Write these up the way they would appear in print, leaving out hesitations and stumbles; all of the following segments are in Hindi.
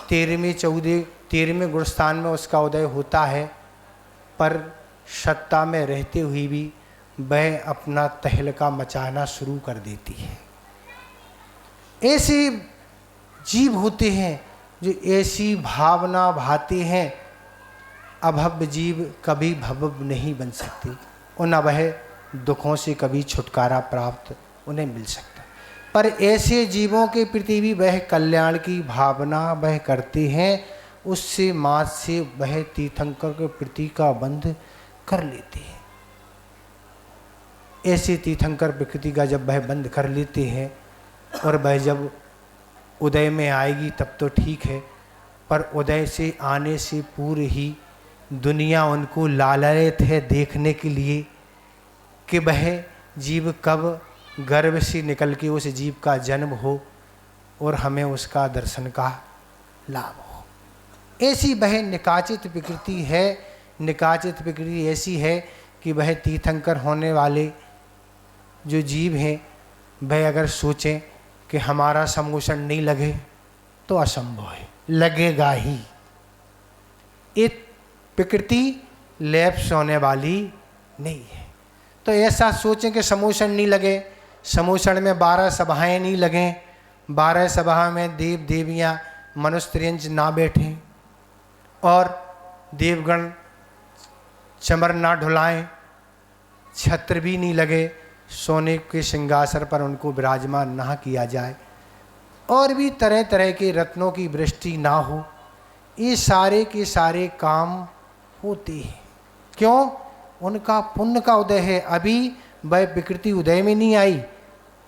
13वें गुणस्थान में उसका उदय होता है, पर सत्ता में रहते हुए भी वह अपना तहलका मचाना शुरू कर देती है। ऐसे जीव होते हैं जो ऐसी भावना भाते हैं। अभव्य जीव कभी भव्य नहीं बन सकते और न वह दुखों से कभी छुटकारा प्राप्त उन्हें मिल सकता। पर ऐसे जीवों के प्रति भी वह कल्याण की भावना वह करते हैं, उससे मात से वह तीर्थंकर के प्रति का बंध कर लेते हैं। ऐसे तीर्थंकर प्रकृति का जब वह बंध कर लेते हैं और वह जब उदय में आएगी तब तो ठीक है, पर उदय से आने से पूर्व ही दुनिया उनको लालयित है देखने के लिए कि वह जीव कब गर्भ से निकल के उस जीव का जन्म हो और हमें उसका दर्शन का लाभ हो। ऐसी वह निकाचित प्रकृति है। निकाचित प्रकृति ऐसी है कि वह तीर्थंकर होने वाले जो जीव हैं वह अगर सोचें कि हमारा समोषण नहीं लगे तो असंभव है, लगेगा ही। ये प्रकृति लैप्स होने वाली नहीं है। तो ऐसा सोचें कि समोषण नहीं लगे, समोषण में 12 सभाएं नहीं लगें, 12 सभा में देव देवियाँ मनुष्य त्रियंच ना बैठें और देवगण चमर ना ढुलाएं, छत्र भी नहीं लगे, सोने के सिंहासन पर उनको विराजमान ना किया जाए और भी तरह तरह के रत्नों की वृष्टि ना हो। ये सारे के सारे काम होते हैं। क्यों? उनका पुण्य का उदय है। अभी वह विकृति उदय में नहीं आई।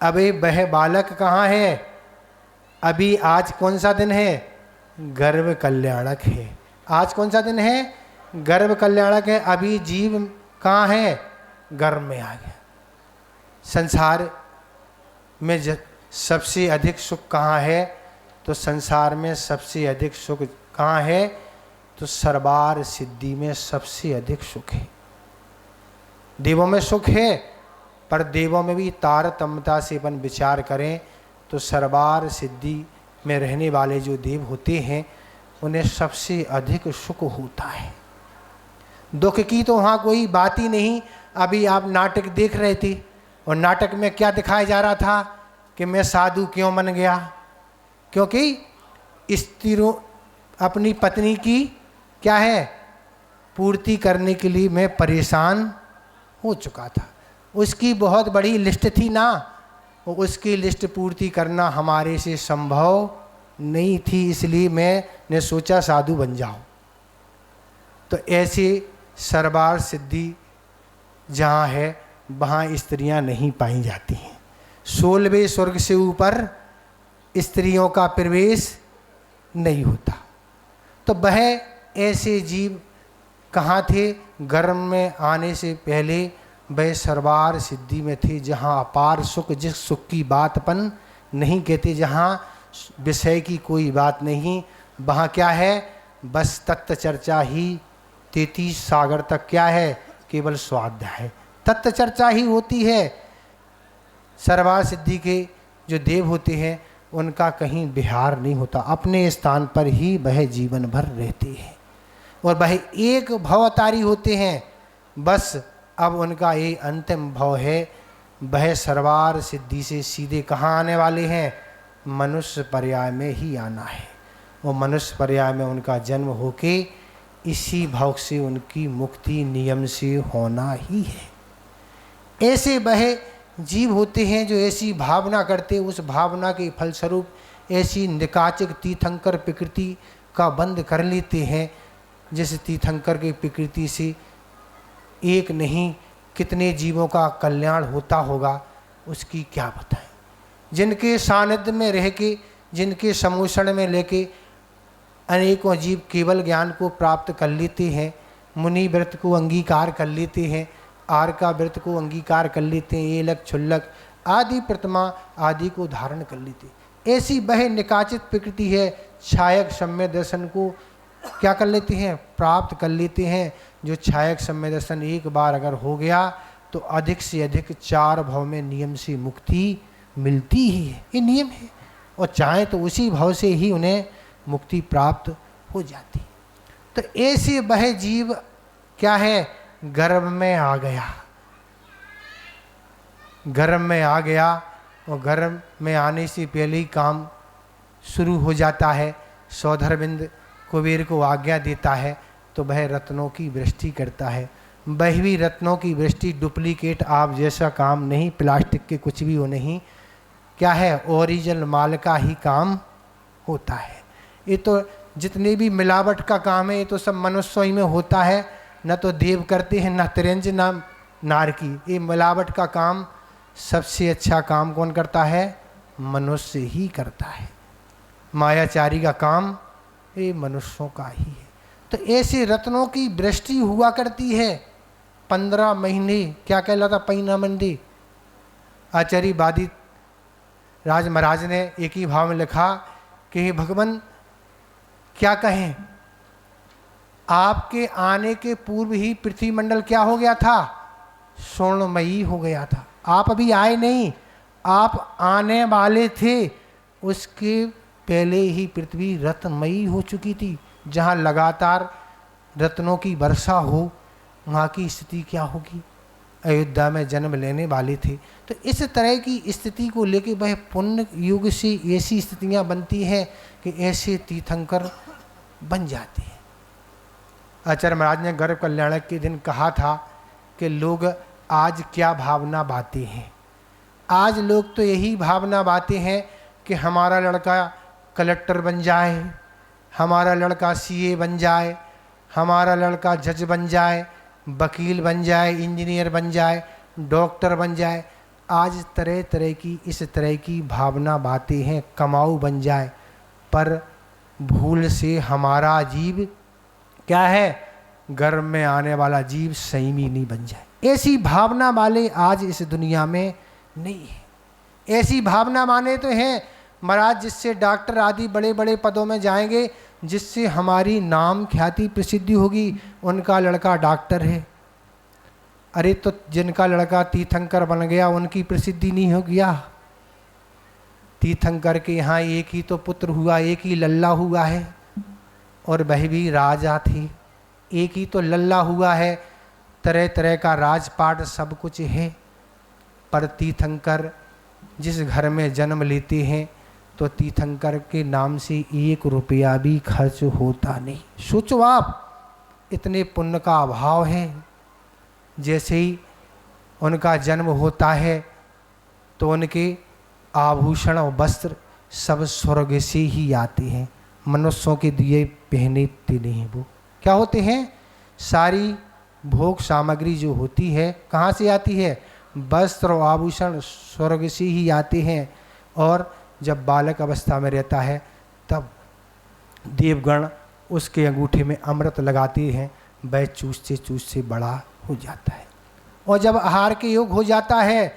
अबे वह बालक कहाँ है? अभी आज कौन सा दिन है? गर्भ कल्याणक है। आज कौन सा दिन है? गर्भ कल्याणक है। अभी जीव कहाँ है? गर्भ में आ गया। संसार में सबसे अधिक सुख कहाँ है? तो संसार में सबसे अधिक सुख कहाँ है? तो सर्वार सिद्धि में सबसे अधिक सुख है। देवों में सुख है, पर देवों में भी तारतम्यता से अपन विचार करें तो सर्वार सिद्धि में रहने वाले जो देव होते हैं उन्हें सबसे अधिक सुख होता है। दुख की तो वहाँ कोई बात ही नहीं। अभी आप नाटक देख रहे थे और नाटक में क्या दिखाया जा रहा था कि मैं साधु क्यों बन गया? क्योंकि स्त्रियों अपनी पत्नी की क्या है पूर्ति करने के लिए मैं परेशान हो चुका था। उसकी बहुत बड़ी लिस्ट थी ना, और उसकी लिस्ट पूर्ति करना हमारे से संभव नहीं थी, इसलिए मैंने सोचा साधु बन जाऊं। तो ऐसे सर्वार सिद्धि जहाँ है वहाँ स्त्रियाँ नहीं पाई जाती हैं। 16वें स्वर्ग से ऊपर स्त्रियों का प्रवेश नहीं होता। तो वह ऐसे जीव कहाँ थे? गर्भ में आने से पहले वह सर्वार सिद्धि में थे, जहाँ अपार सुख, जिस सुख की बात अपन नहीं कहते, जहाँ विषय की कोई बात नहीं, वहाँ क्या है? बस तत्व चर्चा ही 33 सागर तक क्या है? केवल स्वाध्याय है, तत्व चर्चा ही होती है। सर्वार सिद्धि के जो देव होते हैं उनका कहीं विहार नहीं होता, अपने स्थान पर ही वह जीवन भर रहते हैं और वह एक भवतारी होते हैं। बस अब उनका ये अंतिम भव है, वह सर्वार सिद्धि से सीधे कहाँ आने वाले हैं? मनुष्य पर्याय में ही आना है और मनुष्य पर्याय में उनका जन्म होके इसी भव से उनकी मुक्ति नियम से होना ही है। ऐसे वह जीव होते हैं जो ऐसी भावना करते, उस भावना के फलस्वरूप ऐसी निकाचिक तीर्थंकर प्रकृति का बंध कर लेते हैं। जिस तीर्थंकर की प्रकृति से एक नहीं कितने जीवों का कल्याण होता होगा उसकी क्या बताएं। जिनके सानिध्य में रह के, जिनके समोषण में लेके अनेकों जीव केवल ज्ञान को प्राप्त कर लेते हैं, मुनि व्रत को अंगीकार कर लेते हैं, आर का व्रत को अंगीकार कर लेते हैं, एलक छुल्लक आदि प्रतिमा आदि को धारण कर लेते हैं। ऐसी वह निकाचित प्रकृति है, छायक सम्य दर्शन को क्या कर लेते हैं? प्राप्त कर लेते हैं। जो छायक सम्य दर्शन एक बार अगर हो गया तो अधिक से अधिक 4 भव में नियम से मुक्ति मिलती ही है, ये नियम है। और चाहे तो उसी भव से ही उन्हें मुक्ति प्राप्त हो जाती। तो ऐसे वह जीव क्या है, गर्भ में आ गया, गर्भ में आ गया और गर्भ में आने से पहले ही काम शुरू हो जाता है। सौधरबिंद कुबेर को आज्ञा देता है तो वह रत्नों की वृष्टि करता है। वह भी रत्नों की वृष्टि डुप्लीकेट आप जैसा काम नहीं, प्लास्टिक के कुछ भी हो नहीं, क्या है, ओरिजिनल माल का ही काम होता है। ये तो जितने भी मिलावट का काम है ये तो सब मनुष्यों ही में होता है, न तो देव करते हैं, न तिरंज, न नारकी। ये मिलावट का काम सबसे अच्छा काम कौन करता है, मनुष्य ही करता है। मायाचारी का काम ये मनुष्यों का ही है। तो ऐसे रत्नों की वृष्टि हुआ करती है 15 महीने। क्या कहलाता, पैना मंडी। आचार्य वादी राज महाराज ने एक ही भाव में लिखा कि हे भगवान, क्या कहें, आपके आने के पूर्व ही पृथ्वी मंडल क्या हो गया था, स्वर्णमयी हो गया था। आप अभी आए नहीं, आप आने वाले थे, उसके पहले ही पृथ्वी रत्नमयी हो चुकी थी। जहाँ लगातार रत्नों की वर्षा हो वहाँ की स्थिति क्या होगी। अयोध्या में जन्म लेने वाले थे। तो इस तरह की स्थिति को लेकर वह पुण्य युग से ऐसी स्थितियाँ बनती हैं कि ऐसे तीर्थंकर बन जाते हैं। आचार्य महाराज ने गर्भ कल्याण के दिन कहा था कि लोग आज क्या भावना बातें हैं। आज लोग तो यही भावना बातें हैं कि हमारा लड़का कलेक्टर बन जाए, हमारा लड़का सीए बन जाए, हमारा लड़का जज बन जाए, वकील बन जाए, इंजीनियर बन जाए, डॉक्टर बन जाए। आज तरह तरह की इस तरह की भावना बातें हैं, कमाऊ बन जाए। पर भूल से हमारा जीव क्या है, गर्भ में आने वाला जीव संयमी नहीं बन जाए। ऐसी भावना वाले आज इस दुनिया में नहीं है। ऐसी भावना माने तो हैं महाराज जिससे डॉक्टर आदि बड़े बड़े पदों में जाएंगे, जिससे हमारी नाम ख्याति प्रसिद्धि होगी, उनका लड़का डॉक्टर है। अरे तो जिनका लड़का तीर्थंकर बन गया उनकी प्रसिद्धि नहीं हो गया। तीर्थंकर के यहाँ एक ही तो पुत्र हुआ, एक ही लल्ला हुआ है, और वह भी राजा थे। एक ही तो लल्ला हुआ है, तरह तरह का राजपाट सब कुछ है। पर तीर्थंकर जिस घर में जन्म लेते हैं तो तीर्थंकर के नाम से 1 रुपया भी खर्च होता नहीं। सोचो आप, इतने पुण्य का अभाव है। जैसे ही उनका जन्म होता है तो उनके आभूषण और वस्त्र सब स्वर्ग से ही आते हैं, मनुष्यों के दिए पहनते नहीं। वो क्या होते हैं, सारी भोग सामग्री जो होती है कहाँ से आती है, वस्त्र और आभूषण स्वर्ग से ही आते हैं। और जब बालक अवस्था में रहता है तब देवगण उसके अंगूठे में अमृत लगाते हैं, वह चूसते चूसते बड़ा हो जाता है। और जब आहार के योग हो जाता है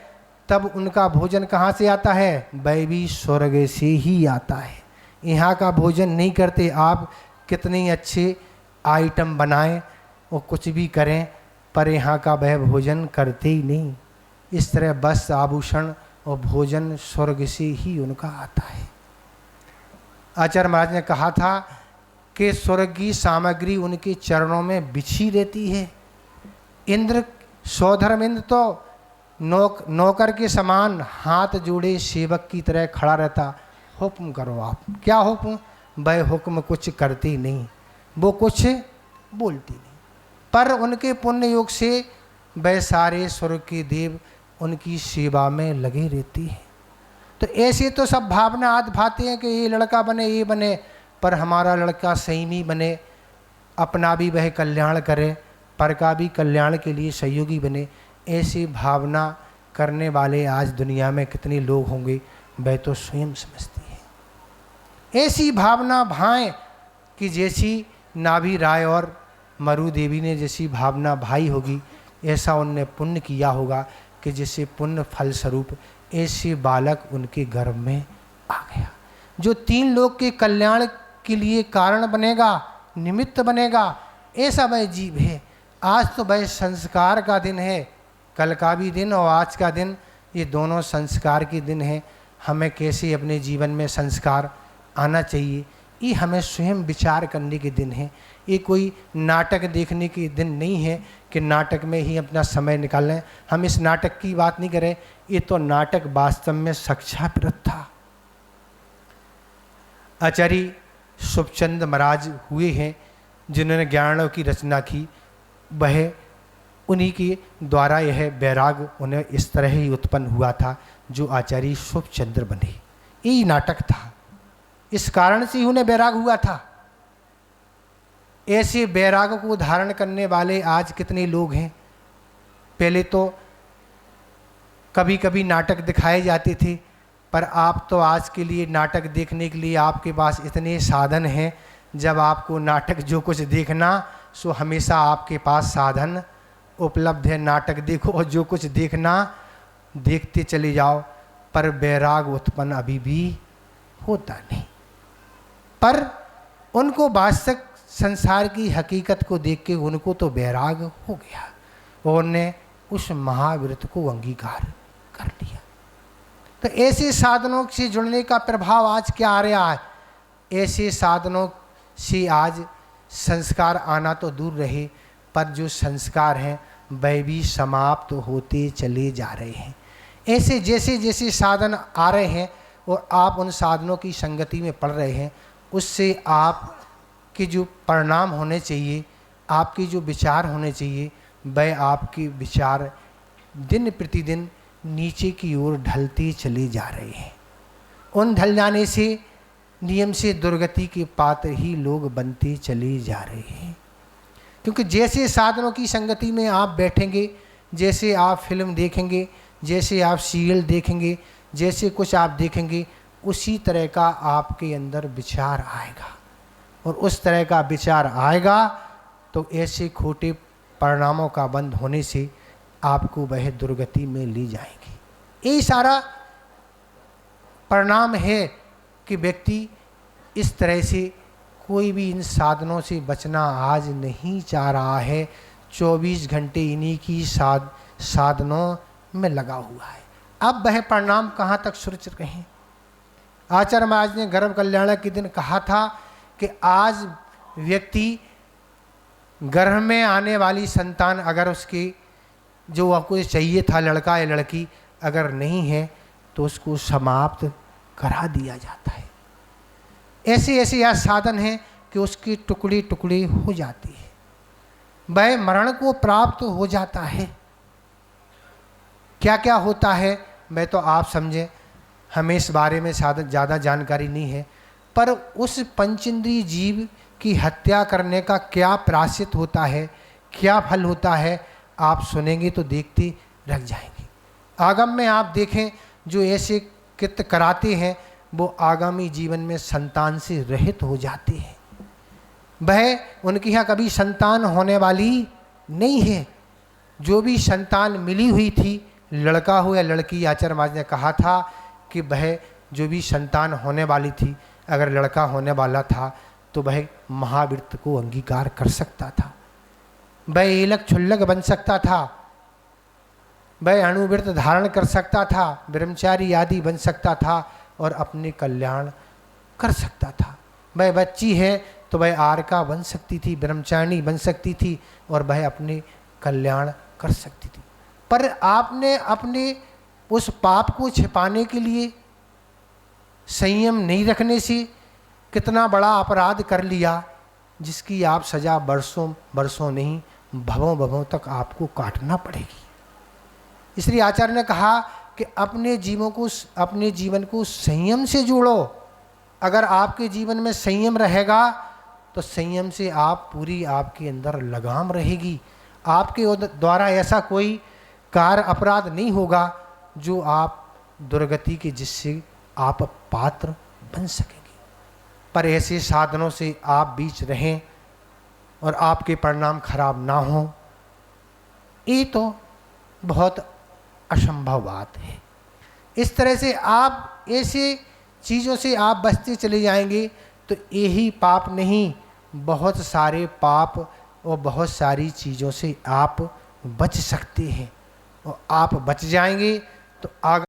तब उनका भोजन कहाँ से आता है, वह भी स्वर्ग से ही आता है। यहाँ का भोजन नहीं करते। आप कितने अच्छे आइटम बनाएं और कुछ भी करें, पर यहाँ का वह भोजन करते ही नहीं। इस तरह वस्त्र आभूषण और भोजन स्वर्ग से ही उनका आता है। आचार्य महाराज ने कहा था कि स्वर्ग की सामग्री उनके चरणों में बिछी रहती है। इंद्र सौधर्मिंद्र तो नौकर के समान हाथ जोड़े सेवक की तरह खड़ा रहता, हुक्म करो आप। क्या हुक्म, वह हुक्म कुछ करती नहीं, वो कुछ बोलती नहीं। पर उनके पुण्य योग से वह सारे स्वर्ग के देव उनकी सेवा में लगे रहती हैं। तो ऐसे तो सब भावना आद भाते हैं कि ये लड़का बने, ये बने, पर हमारा लड़का संयमी बने, अपना भी वह कल्याण करे, पर का भी कल्याण के लिए सहयोगी बने। ऐसी भावना करने वाले आज दुनिया में कितने लोग होंगे, वह तो स्वयं समझती है। ऐसी भावना भाएं कि जैसी नाभि राय और मरु देवी ने जैसी भावना भाई होगी, ऐसा उनने पुण्य किया होगा कि जिससे पुण्य फल स्वरूप ऐसे बालक उनके गर्भ में आ गया, जो 3 लोग के कल्याण के लिए कारण बनेगा, निमित्त बनेगा। ऐसा वह जीव है। आज तो वह संस्कार का दिन है, कल का भी दिन और आज का दिन, ये दोनों संस्कार के दिन हैं। हमें कैसे अपने जीवन में संस्कार आना चाहिए, ये हमें स्वयं विचार करने के दिन हैं। ये कोई नाटक देखने के दिन नहीं है कि नाटक में ही अपना समय निकालें। हम इस नाटक की बात नहीं करें, ये तो नाटक वास्तव में साक्षात था। आचार्य शुभचंद महाराज हुए हैं जिन्होंने ज्ञानों की रचना की, वह उन्हीं के द्वारा यह वैराग उन्हें इस तरह ही उत्पन्न हुआ था जो आचार्य शुभचंद्र बने। यही नाटक था, इस कारण से उन्हें वैराग हुआ था। ऐसे वैराग को धारण करने वाले आज कितने लोग हैं। पहले तो कभी कभी नाटक दिखाए जाते थे, पर आप तो आज के लिए नाटक देखने के लिए आपके पास इतने साधन हैं। जब आपको नाटक जो कुछ देखना सो हमेशा आपके पास साधन उपलब्ध है। नाटक देखो और जो कुछ देखना देखते चले जाओ, पर वैराग उत्पन्न अभी भी होता नहीं। पर उनको वास्तविक संसार की हकीकत को देख के उनको तो वैराग हो गया और उन्होंने उस महाव्रत को अंगीकार कर लिया। तो ऐसे साधनों से जुड़ने का प्रभाव आज क्या आ रहा है। ऐसे साधनों से आज संस्कार आना तो दूर रहे, पर जो संस्कार हैं वह भी समाप्त होते चले जा रहे हैं। ऐसे जैसे जैसे साधन आ रहे हैं और आप उन साधनों की संगति में पड़ रहे हैं, उससे आपके जो परिणाम होने चाहिए, आपके जो विचार होने चाहिए, वह आपके विचार दिन प्रतिदिन नीचे की ओर ढलते चले जा रहे हैं। उन ढल जाने से नियम से दुर्गति के पात्र ही लोग बनते चले जा रहे हैं। क्योंकि जैसे साधनों की संगति में आप बैठेंगे, जैसे आप फिल्म देखेंगे, जैसे आप सीरियल देखेंगे, जैसे कुछ आप देखेंगे, उसी तरह का आपके अंदर विचार आएगा। और उस तरह का विचार आएगा तो ऐसे खोटे परिणामों का बंद होने से आपको वह दुर्गति में ले जाएंगे। यही सारा परिणाम है कि व्यक्ति इस तरह से कोई भी इन साधनों से बचना आज नहीं चाह रहा है। 24 घंटे इन्हीं की साधनों में लगा हुआ है। अब वह परिणाम कहाँ तक सुरक्षित रहें। आचार्य महाराज ने गर्भ कल्याण के दिन कहा था कि आज व्यक्ति गर्भ में आने वाली संतान अगर उसकी जो आपको चाहिए था लड़का या लड़की अगर नहीं है तो उसको समाप्त करा दिया जाता है। ऐसे ऐसे यह साधन हैं कि उसके टुकड़े टुकड़े हो जाते हैं, वह मरण को प्राप्त हो जाता है। क्या क्या होता है मैं तो आप समझें, हमें इस बारे में ज़्यादा जानकारी नहीं है, पर उस पंचेंद्रिय जीव की हत्या करने का क्या प्रायश्चित होता है, क्या फल होता है, आप सुनेंगे तो देखते रह जाएंगे। आगम में आप देखें जो ऐसे कृत्य कराते हैं वो आगामी जीवन में संतान से रहित हो जाते हैं। वह उनके यहाँ कभी संतान होने वाली नहीं है। जो भी संतान मिली हुई थी, लड़का हो या लड़की, आचार्य महाराज ने कहा था कि वह जो भी संतान होने वाली थी, अगर लड़का होने वाला था तो वह महाव्रत को अंगीकार कर सकता था, वह एलक छुल्लक बन सकता था, वह अणुव्रत धारण कर सकता था, ब्रह्मचारी आदि बन सकता था और अपने कल्याण कर सकता था। वह बच्ची है तो वह आरका बन सकती थी, ब्रह्मचारिणी बन सकती थी और वह अपने कल्याण कर सकती थी। पर आपने अपने उस पाप को छिपाने के लिए संयम नहीं रखने से कितना बड़ा अपराध कर लिया, जिसकी आप सजा वर्षों वर्षों नहीं भवों भवों तक आपको काटना पड़ेगी। इसलिए आचार्य ने कहा कि अपने जीवन को संयम से जोड़ो। अगर आपके जीवन में संयम रहेगा तो संयम से पूरी आपके अंदर लगाम रहेगी। आपके द्वारा ऐसा कोई कार्य अपराध नहीं होगा जो आप दुर्गति के जिससे आप पात्र बन सकेंगे। पर ऐसे साधनों से आप बीच रहें और आपके परिणाम खराब ना हो, ये तो बहुत असंभव बात है। इस तरह से आप ऐसे चीज़ों से आप बचते चले जाएंगे तो यही पाप नहीं, बहुत सारे पाप और बहुत सारी चीज़ों से आप बच सकते हैं। और आप बच जाएंगे तो आगे